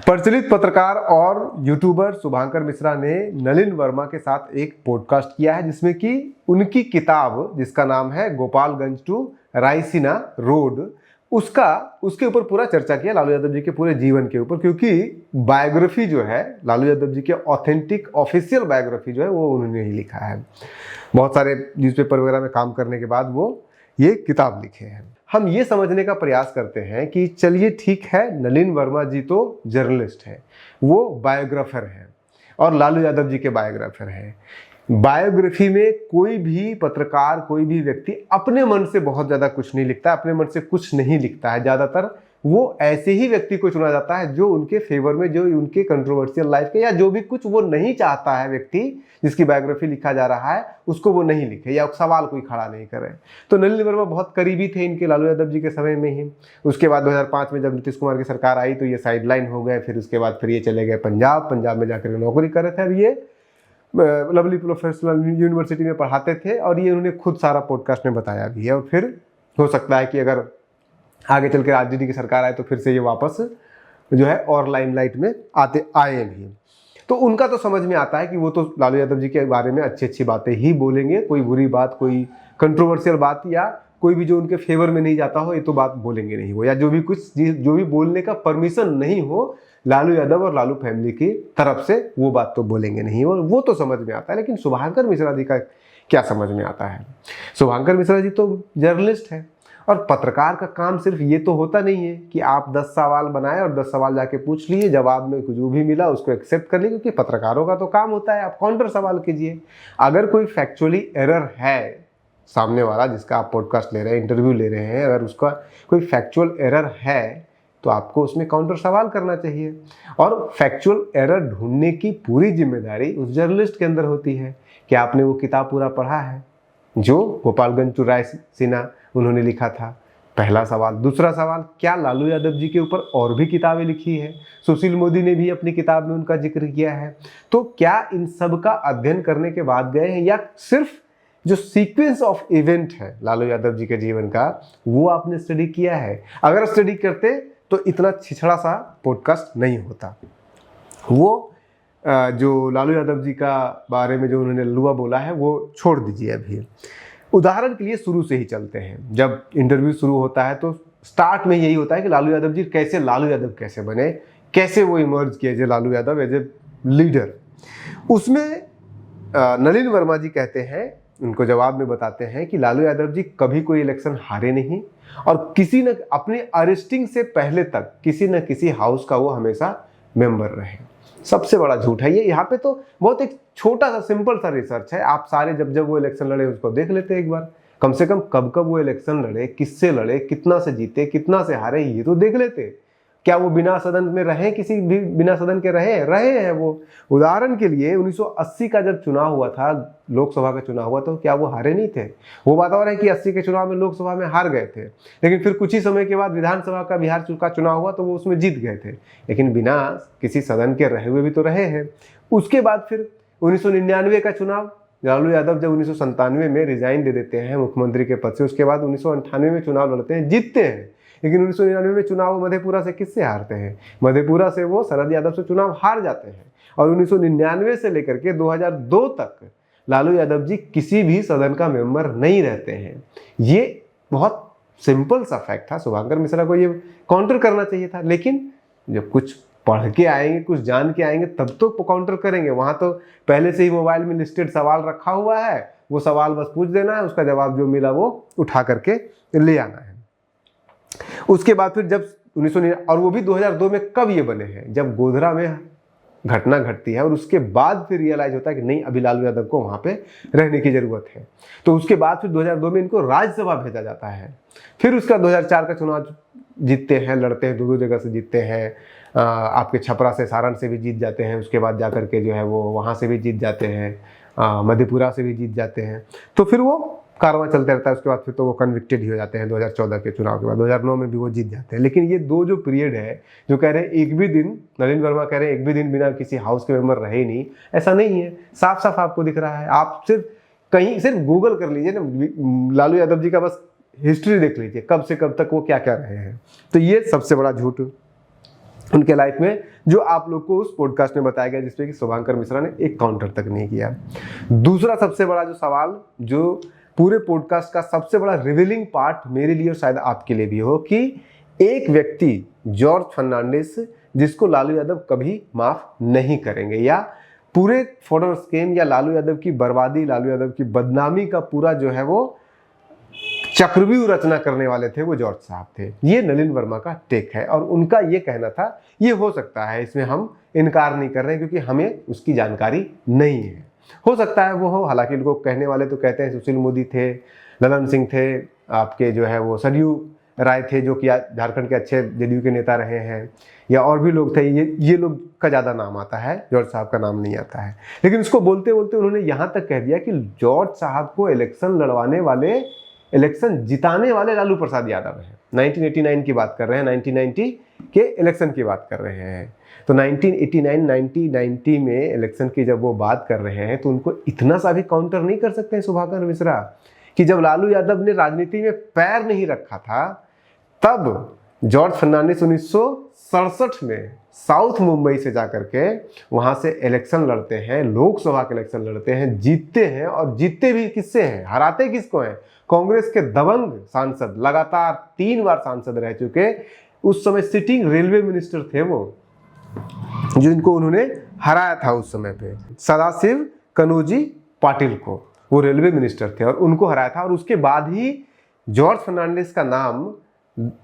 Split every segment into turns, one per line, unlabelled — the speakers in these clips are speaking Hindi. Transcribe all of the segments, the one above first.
प्रचलित पत्रकार और यूट्यूबर शुभांकर मिश्रा ने नलिन वर्मा के साथ एक पॉडकास्ट किया है जिसमें कि उनकी किताब जिसका नाम है गोपालगंज टू रायसीना रोड उसके ऊपर पूरा चर्चा किया, लालू यादव जी के पूरे जीवन के ऊपर, क्योंकि बायोग्राफी जो है लालू यादव जी के ऑथेंटिक ऑफिशियल बायोग्राफी जो है वो उन्होंने ही लिखा है। बहुत सारे न्यूज़पेपर वगैरह में काम करने के बाद वो ये किताब लिखे हैं। हम ये समझने का प्रयास करते हैं कि चलिए ठीक है, नलिन वर्मा जी तो जर्नलिस्ट है, वो बायोग्राफर हैं और लालू यादव जी के बायोग्राफर हैं। बायोग्राफी में कोई भी पत्रकार, कोई भी व्यक्ति अपने मन से बहुत ज़्यादा कुछ नहीं लिखता, अपने मन से कुछ नहीं लिखता है। ज़्यादातर वो ऐसे ही व्यक्ति को चुना जाता है जो उनके फेवर में, जो उनके कंट्रोवर्शियल लाइफ के या जो भी कुछ वो नहीं चाहता है व्यक्ति जिसकी बायोग्राफी लिखा जा रहा है उसको वो नहीं लिखे या सवाल कोई खड़ा नहीं करे। तो नलिन वर्मा बहुत करीबी थे इनके लालू यादव जी के समय में ही। उसके बाद 2005 में जब नीतीश कुमार की सरकार आई तो ये साइडलाइन हो गए। फिर उसके बाद ये चले गए पंजाब में जाकर नौकरी कर रहे थे और ये लवली प्रोफेशनल यूनिवर्सिटी में पढ़ाते थे और ये उन्होंने खुद सारा पॉडकास्ट में बताया भी है। और फिर हो सकता है कि अगर आगे चल के आरजेडी की सरकार आए तो फिर से ये वापस जो है और लाइमलाइट में आए भी। तो उनका तो समझ में आता है कि वो तो लालू यादव जी के बारे में अच्छी बातें ही बोलेंगे, कोई बुरी बात, कोई कंट्रोवर्शियल बात या कोई भी जो उनके फेवर में नहीं जाता हो ये तो बात बोलेंगे नहीं वो, या जो भी बोलने का परमिशन नहीं हो लालू यादव और लालू फैमिली की तरफ से वो बात तो बोलेंगे नहीं, और वो तो समझ में आता है। लेकिन शुभांकर मिश्रा जी का क्या समझ में आता है? शुभांकर मिश्रा जी तो जर्नलिस्ट है और पत्रकार का काम सिर्फ ये तो होता नहीं है कि आप 10 सवाल बनाए और 10 सवाल जाके पूछ लिए, जवाब में जो भी मिला उसको एक्सेप्ट कर लिए, क्योंकि पत्रकारों का तो काम होता है आप काउंटर सवाल कीजिए। अगर कोई फैक्चुअली एरर है, सामने वाला जिसका आप पॉडकास्ट ले रहे हैं, इंटरव्यू ले रहे हैं, अगर उसका कोई फैक्चुअल एरर है तो आपको उसमें काउंटर सवाल करना चाहिए। और फैक्चुअल एरर ढूंढने की पूरी जिम्मेदारी उस जर्नलिस्ट के अंदर होती है कि आपने वो किताब पूरा पढ़ा है जो गोपालगंज टू रायसीना उन्होंने लिखा था। पहला सवाल। दूसरा सवाल, क्या लालू यादव जी के ऊपर और भी किताबें लिखी है? सुशील मोदी ने भी अपनी किताब में उनका जिक्र किया है। तो क्या इन सब का अध्ययन करने के बाद गए हैं या सिर्फ जो सीक्वेंस ऑफ इवेंट है लालू यादव जी के जीवन का वो आपने स्टडी किया है? अगर स्टडी करते तो इतना छिछड़ा सा पॉडकास्ट नहीं होता। वो जो लालू यादव जी का बारे में जो उन्होंने लुआ बोला है वो छोड़ दीजिए अभी। उदाहरण के लिए शुरू से ही चलते हैं। जब इंटरव्यू शुरू होता है तो स्टार्ट में यही होता है कि लालू यादव जी लालू यादव कैसे बने, कैसे वो इमर्ज किए as Lalu Yadav as a leader. उसमें नलिन वर्मा जी कहते हैं, उनको जवाब में बताते हैं कि लालू यादव जी कभी कोई इलेक्शन हारे नहीं और किसी न अपने अरेस्टिंग से पहले तक किसी न किसी हाउस का वो हमेशा मेंबर रहे। सबसे बड़ा झूठ है ये। यहाँ पे तो बहुत एक छोटा सा सिंपल सा रिसर्च है। आप सारे जब वो इलेक्शन लड़े उसको देख लेते एक बार, कम से कम कब वो इलेक्शन लड़े, किससे लड़े, कितना से जीते, कितना से हारे, ये तो देख लेते। क्या वो बिना सदन में रहे, किसी भी बिना सदन के रहे हैं वो? उदाहरण के लिए 1980 का जब चुनाव हुआ था, लोकसभा का चुनाव हुआ, तो क्या वो हारे नहीं थे? वो बात और है कि 80 के चुनाव में लोकसभा में हार गए थे, लेकिन फिर कुछ ही समय के बाद विधानसभा का बिहार का चुनाव हुआ तो वो उसमें जीत गए थे, लेकिन बिना किसी सदन के रहे हुए भी तो रहे हैं। उसके बाद फिर 1999 का चुनाव, लालू यादव जब 1997 में रिजाइन दे देते हैं मुख्यमंत्री के पद से, उसके बाद 1998 में चुनाव लड़ते हैं, जीतते हैं। लेकिन 1999 में चुनाव मधेपुरा से किससे हारते हैं? मधेपुरा से वो शरद यादव से चुनाव हार जाते हैं। और 1999 से लेकर के 2002 तक लालू यादव जी किसी भी सदन का मेंबर नहीं रहते हैं। ये बहुत सिंपल सा फैक्ट था। शुभांकर मिश्रा को ये काउंटर करना चाहिए था, लेकिन जब कुछ पढ़ के आएंगे, कुछ जान के आएंगे तब तो काउंटर करेंगे। वहां तो पहले से ही मोबाइल में लिस्टेड सवाल रखा हुआ है, वो सवाल बस पूछ देना है, उसका जवाब जो मिला वो उठा करके ले आना है। उसके बाद फिर जब 1999, और वो भी 2002 में कब ये बने हैं? जब गोधरा में घटना घटती है और उसके बाद फिर रियलाइज होता है कि नहीं, अभी लालू यादव को वहां पे रहने की जरूरत है। तो उसके बाद फिर 2002 में इनको राज्यसभा भेजा जाता है। फिर उसका 2004 का चुनाव जीतते हैं, लड़ते हैं, दो जगह से जीतते हैं। आपके छपरा से, सारण से भी जीत जाते हैं। उसके बाद जाकर के जो है वो वहाँ से भी जीत जाते हैं, मधेपुरा से भी जीत जाते हैं। तो फिर वो कारवां चलते रहता है। उसके बाद फिर तो वो कन्विक्टेड ही हो जाते हैं 2014 के चुनाव के बाद। 2009 में भी वो जीत जाते हैं। लेकिन ये दो जो पीरियड है, जो कह रहे हैं एक भी दिन, नलिन वर्मा कह रहे हैं एक भी दिन बिना किसी हाउस के मेंबर रहे ही नहीं, ऐसा नहीं है। साफ साफ आपको दिख रहा है। आप सिर्फ गूगल कर लीजिए ना, लालू यादव जी का बस हिस्ट्री देख लीजिए, कब से कब तक वो क्या क्या रहे हैं। तो ये सबसे बड़ा झूठ उनके लाइफ में, जो आप लोग को उस पॉडकास्ट में बताया गया, जिसपे कि शुभांकर मिश्रा ने एक काउंटर तक नहीं किया। दूसरा सबसे बड़ा जो सवाल, जो पूरे पॉडकास्ट का सबसे बड़ा रिवीलिंग पार्ट मेरे लिए और शायद आपके लिए भी हो, कि एक व्यक्ति जॉर्ज फर्नांडिस, जिसको लालू यादव कभी माफ नहीं करेंगे, या पूरे फॉर्डर स्कीम या लालू यादव की बर्बादी, लालू यादव की बदनामी का पूरा जो है वो चक्रव्यूह रचना करने वाले थे, वो जॉर्ज साहब थे। ये नलिन वर्मा का टेक है और उनका ये कहना था। ये हो सकता है, इसमें हम इनकार नहीं कर रहे हैं, क्योंकि हमें उसकी जानकारी नहीं है। हो सकता है वो हो, हालांकि लोग कहने वाले तो कहते हैं सुशील मोदी थे, ललन सिंह थे, आपके जो है वो सरयू राय थे, जो कि झारखंड के अच्छे जेडीयू के नेता रहे हैं, या और भी लोग थे। ये लोग का ज़्यादा नाम आता है, जॉर्ज साहब का नाम नहीं आता है। लेकिन उसको बोलते बोलते उन्होंने यहाँ तक कह दिया कि जॉर्ज साहब को इलेक्शन लड़वाने वाले, इलेक्शन जिताने वाले लालू प्रसाद यादव हैं। 1989 की बात कर रहे हैं, 1990 के इलेक्शन की बात कर रहे हैं। तो 1989-1990 में इलेक्शन की जब वो बात कर रहे हैं, तो उनको इतना सा भी काउंटर नहीं कर सकते हैं शुभांकर मिश्रा, कि जब लालू यादव ने राजनीति में पैर नहीं रखा था, तब जॉर्ज फर्नांडिस 1967 में साउथ मुंबई से जाकर के वहां से इलेक्शन लड़ते हैं, लोकसभा के इलेक्शन लड़ते हैं, जीतते हैं। और जीतते भी किससे हैं, हराते किसको हैं? कांग्रेस के दबंग सांसद, लगातार 3 बार सांसद रह चुके, उस समय सिटिंग रेलवे मिनिस्टर थे वो, जो इनको उन्होंने हराया था उस समय पे, सदाशिव कनोजी पाटिल को, वो रेलवे मिनिस्टर थे और उनको हराया था। और उसके बाद ही जॉर्ज फर्नांडिस का नाम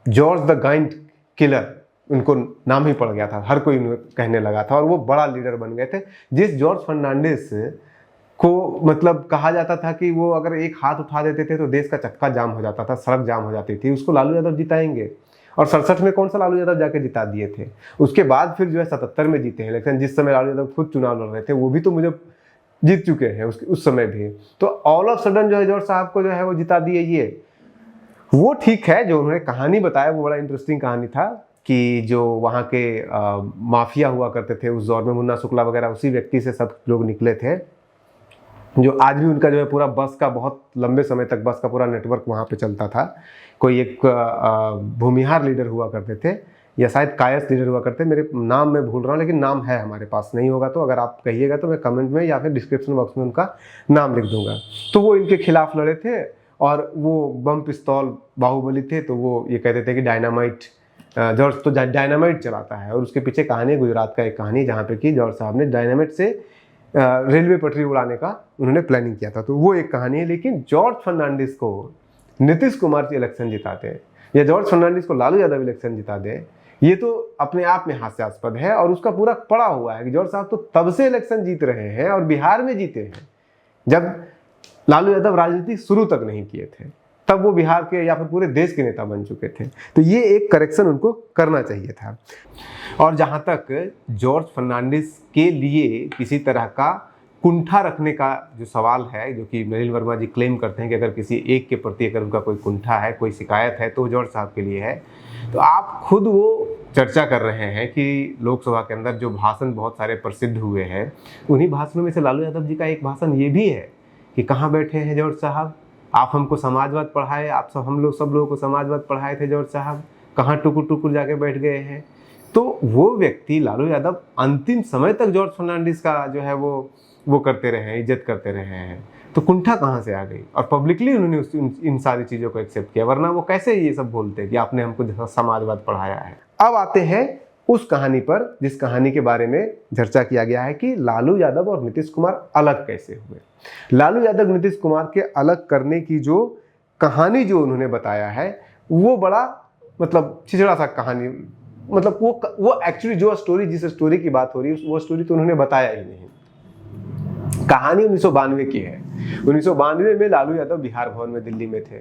जॉर्ज द गाइंट किलर, उनको नाम ही पड़ गया था, हर कोई कहने लगा था, और वो बड़ा लीडर बन गए थे। जिस जॉर्ज फर्नांडिस को मतलब कहा जाता था कि वो अगर एक हाथ उठा देते थे तो देश का चक्का जाम हो जाता था, सड़क जाम हो जाती थी, उसको लालू यादव जिताएंगे। और 67 में कौन सा लालू यादव जाके जिता दिए थे। उसके बाद फिर जो है 77 में जीते हैं इलेक्शन, जिस समय लालू यादव खुद चुनाव लड़ रहे थे, वो भी तो मुझे जीत चुके हैं उस समय भी। तो ऑल ऑफ सडन जो है जॉर्ज साहब को जो है वो जिता दिए। ये वो ठीक है, जो उन्होंने कहानी बताया वो बड़ा इंटरेस्टिंग कहानी था, कि जो वहाँ के माफिया हुआ करते थे उस दौर में, मुन्ना शुक्ला वगैरह, उसी व्यक्ति से सब लोग निकले थे, जो आज भी उनका जो है पूरा बस का, बहुत लंबे समय तक बस का पूरा नेटवर्क वहाँ पे चलता था। कोई एक भूमिहार लीडर हुआ करते थे, या शायद कायस लीडर हुआ करते, मेरे नाम मैं भूल रहा हूँ, लेकिन नाम है हमारे पास, नहीं होगा तो अगर आप कहिएगा तो मैं कमेंट में या फिर डिस्क्रिप्शन बॉक्स में उनका नाम लिख दूंगा। तो वो इनके खिलाफ लड़े थे, और वो बम पिस्तौल बाहुबली थे, तो वो ये कहते थे कि डायनामाइट, जॉर्ज तो डायनामाइट चलाता है। और उसके पीछे कहानी, गुजरात का एक कहानी, जहाँ पे कि जॉर्ज साहब ने डायनामाइट से रेलवे पटरी उड़ाने का उन्होंने प्लानिंग किया था, तो वो एक कहानी है। लेकिन जॉर्ज फर्नांडिस को नीतीश कुमार से इलेक्शन जिताते हैं, या जॉर्ज फर्नांडिस को लालू यादव इलेक्शन जिता दे, ये तो अपने आप में हास्यास्पद है। और उसका पूरा पड़ा हुआ है कि जॉर्ज साहब तो तब से इलेक्शन जीत रहे हैं, और बिहार में जीते हैं जब लालू यादव राजनीति शुरू तक नहीं किए थे, तब वो बिहार के या फिर पूरे देश के नेता बन चुके थे। तो ये एक करेक्शन उनको करना चाहिए था। और जहां तक जॉर्ज फर्नांडिस के लिए किसी तरह का कुंठा रखने का जो सवाल है, जो कि नलिन वर्मा जी क्लेम करते हैं कि अगर किसी एक के प्रति अगर उनका कोई कुंठा है, कोई शिकायत है, तो जॉर्ज साहब के लिए है। तो आप खुद वो चर्चा कर रहे हैं कि लोकसभा के अंदर जो भाषण बहुत सारे प्रसिद्ध हुए हैं, उन्हीं भाषणों में से लालू यादव जी का एक भाषण ये भी है कि कहाँ बैठे हैं जॉर्ज साहब, आप हमको समाजवाद पढ़ाए, आप सब सब लोगों को समाजवाद पढ़ाए थे जॉर्ज साहब, कहाँ टुकुर टुकुर जाके बैठ गए हैं। तो वो व्यक्ति लालू यादव अंतिम समय तक जॉर्ज फर्नांडिस का जो है वो करते रहे हैं, इज्जत करते रहे हैं। तो कुंठा कहाँ से आ गई? और पब्लिकली उन्होंने इन सारी चीज़ों को एक्सेप्ट किया, वरना वो कैसे ये सब बोलते कि आपने हमको समाजवाद पढ़ाया है। अब आते हैं उस कहानी पर, जिस कहानी के बारे में चर्चा किया गया है कि लालू यादव और नीतीश कुमार अलग कैसे हुए। लालू यादव नीतीश कुमार के अलग करने की जो कहानी जो उन्होंने बताया है, वो बड़ा मतलब छिछड़ा सा कहानी, मतलब वो एक्चुअली जो स्टोरी, जिस स्टोरी की बात हो रही है, वो स्टोरी तो उन्होंने बताया ही नहीं। कहानी 1992 की है। 1992 में लालू यादव बिहार भवन में दिल्ली में थे,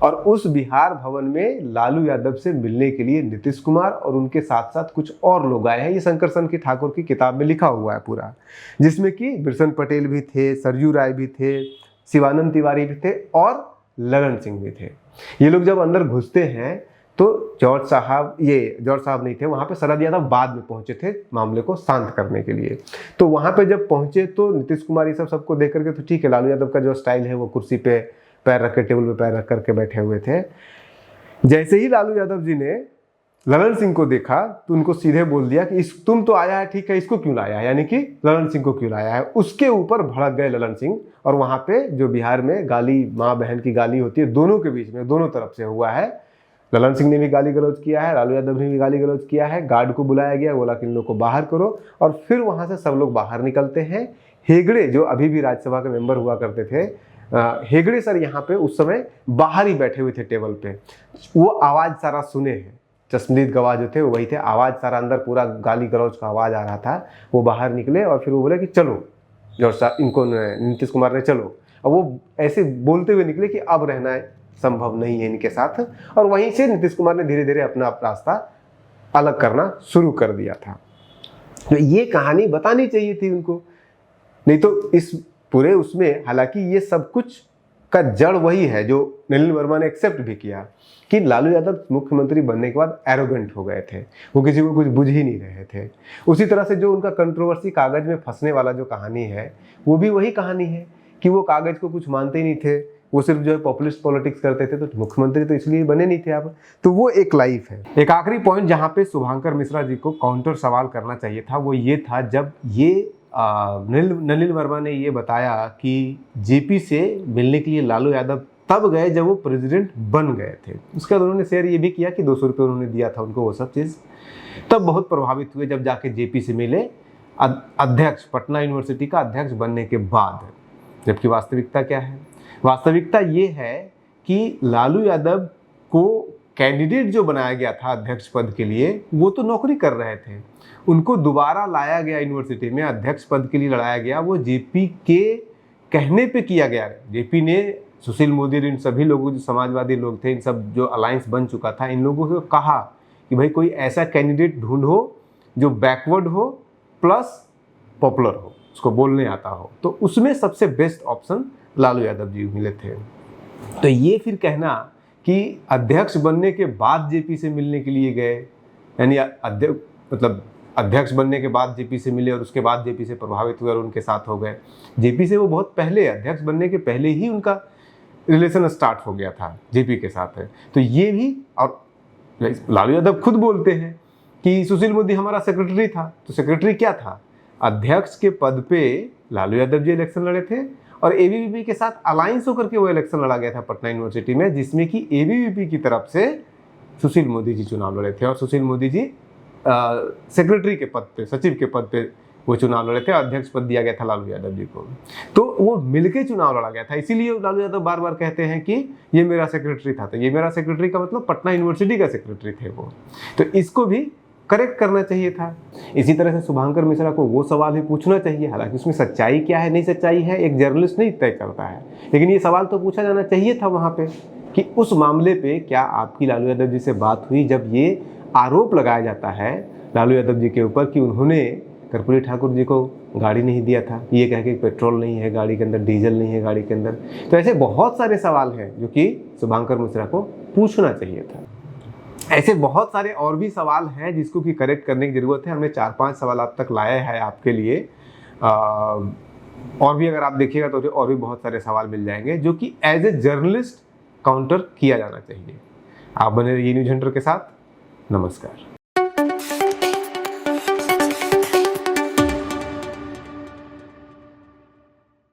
और उस बिहार भवन में लालू यादव से मिलने के लिए नीतीश कुमार और उनके साथ साथ कुछ और लोग आए हैं। ये शंकर सन की ठाकुर की किताब में लिखा हुआ है पूरा, जिसमें कि बिरसन पटेल भी थे, सरयू राय भी थे, शिवानंद तिवारी भी थे, और ललन सिंह भी थे। ये लोग जब अंदर घुसते हैं तो जॉर्ज साहब नहीं थे वहाँ पे, शरद यादव बाद में पहुंचे थे मामले को शांत करने के लिए। तो वहाँ पे जब पहुंचे तो नीतीश कुमार ये सबको देख करके, तो ठीक है, लालू यादव का जो स्टाइल है वो कुर्सी पे पैर रख के, टेबल पे पैर रख करके बैठे हुए थे। जैसे ही लालू यादव जी ने ललन सिंह को देखा तो उनको सीधे बोल दिया कि तुम तो आया है ठीक है, इसको क्यों लाया है, यानी कि ललन सिंह को क्यों लाया है। उसके ऊपर भड़क गए ललन सिंह, और वहां पे जो बिहार में गाली, माँ बहन की गाली होती है दोनों के बीच में, दोनों तरफ से हुआ है। ललन सिंह ने भी गाली गलौज किया है, लालू यादव ने भी गाली गलौज किया है। गार्ड को बुलाया गया, बोला कि इन लोग को बाहर करो, और फिर वहां से सब लोग बाहर निकलते हैं। हेगड़े जो अभी भी राज्यसभा के मेंबर हुआ करते थे, हेगड़े सर यहाँ पे उस समय बाहर ही बैठे हुए थे टेबल पे। वो आवाज सारा सुने हैं, चश्मदीद गवाह जो थे वो वही थे, आवाज सारा अंदर पूरा गाली गलौज का आवाज आ रहा था। वो बाहर निकले और फिर वो बोले कि चलो, जॉर्ज साहब इनको नीतीश कुमार ने चलो, और वो ऐसे बोलते हुए निकले कि अब रहना संभव नहीं है इनके साथ। और वहीं से नीतीश कुमार ने धीरे धीरे अपना रास्ता अलग करना शुरू कर दिया था। तो ये कहानी बतानी चाहिए थी उनको, नहीं तो इस पूरे उसमें, हालांकि ये सब कुछ का जड़ वही है जो नलिन वर्मा ने एक्सेप्ट भी किया कि लालू यादव मुख्यमंत्री बनने के बाद एरोगेंट हो गए थे, वो किसी को कुछ बुझ ही नहीं रहे थे। उसी तरह से जो उनका कंट्रोवर्सी कागज में फंसने वाला जो कहानी है, वो भी वही कहानी है कि वो कागज को कुछ मानते ही नहीं थे, वो सिर्फ जो है पॉपुलिस्ट पॉलिटिक्स करते थे, तो मुख्यमंत्री तो इसलिए बने नहीं थे आप। तो वो एक लाइफ है। एक आखिरी पॉइंट जहाँ पे शुभांकर मिश्रा जी को काउंटर सवाल करना चाहिए था, वो ये था जब ये नलिन वर्मा ने ये बताया कि जेपी से मिलने के लिए लालू यादव तब गए जब वो प्रेसिडेंट बन गए थे। उसके बाद उन्होंने शेयर ये भी किया कि 200 रुपये उन्होंने दिया था उनको, वो सब चीज़। तब बहुत प्रभावित हुए जब जाके जेपी से मिले अध्यक्ष, पटना यूनिवर्सिटी का अध्यक्ष बनने के बाद। जबकि वास्तविकता क्या है? वास्तविकता ये है कि लालू यादव को कैंडिडेट जो बनाया गया था अध्यक्ष पद के लिए, वो तो नौकरी कर रहे थे। उनको दोबारा लाया गया यूनिवर्सिटी में, अध्यक्ष पद के लिए लड़ाया गया, वो जेपी के कहने पे किया गया। जेपी ने सुशील मोदी, इन सभी लोगों जो समाजवादी लोग थे, इन सब जो अलायंस बन चुका था, इन लोगों को कहा कि भाई कोई ऐसा कैंडिडेट ढूंढो जो बैकवर्ड हो प्लस पॉपुलर हो, उसको बोलने आता हो। तो उसमें सबसे बेस्ट ऑप्शन लालू यादव जी मिले थे। तो ये फिर कहना कि अध्यक्ष बनने के बाद जेपी से मिलने के लिए गए, यानी अध्यक्ष बनने के बाद जेपी से मिले और उसके बाद जेपी से प्रभावित हुए और उनके साथ हो गए। जेपी से वो बहुत पहले, अध्यक्ष बनने के पहले ही उनका रिलेशन स्टार्ट हो गया था जेपी के साथ है। तो ये भी, और लालू यादव खुद बोलते हैं कि सुशील मोदी हमारा सेक्रेटरी था। तो सेक्रेटरी क्या था? अध्यक्ष के पद पे लालू यादव जी इलेक्शन लड़े थे और एबीवीपी के साथ अलायंस होकर के वो इलेक्शन लड़ा गया था पटना यूनिवर्सिटी में, जिसमें कि एबीवीपी की तरफ से सुशील मोदी जी चुनाव लड़े थे और सुशील मोदी जी सेक्रेटरी के पद पे, सचिव के पद पे वो चुनाव लड़े थे। अध्यक्ष पद दिया गया था लालू यादव जी को। तो वो मिलके चुनाव लड़ा गया था। इसीलिए लालू यादव बार बार कहते हैं कि ये मेरा सेक्रेटरी था। तो ये मेरा सेक्रेटरी का मतलब पटना यूनिवर्सिटी का सेक्रेटरी थे वो। तो इसको भी करेक्ट करना चाहिए था। इसी तरह से शुभांकर मिश्रा को वो सवाल भी पूछना चाहिए। हालांकि उसमें सच्चाई क्या है, नहीं सच्चाई है, एक जर्नलिस्ट नहीं तय करता है, लेकिन ये सवाल तो पूछा जाना चाहिए था वहाँ पे कि उस मामले पे क्या आपकी लालू यादव जी से बात हुई, जब ये आरोप लगाया जाता है लालू यादव जी के ऊपर कि उन्होंने कर्पूरी ठाकुर जी को गाड़ी नहीं दिया था, ये कह के पेट्रोल नहीं है गाड़ी के अंदर, डीजल नहीं है गाड़ी के अंदर। तो ऐसे बहुत सारे सवाल हैं जो कि शुभांकर मिश्रा को पूछना चाहिए था। ऐसे बहुत सारे और भी सवाल हैं जिसको कि करेक्ट करने की ज़रूरत है। हमने 4-5 सवाल अब तक लाया है आपके लिए। और भी अगर आप देखिएगा तो और भी बहुत सारे सवाल मिल जाएंगे जो कि एज ए जर्नलिस्ट काउंटर किया जाना चाहिए। आप बने रहिए न्यूज़ हंटर के साथ। नमस्कार।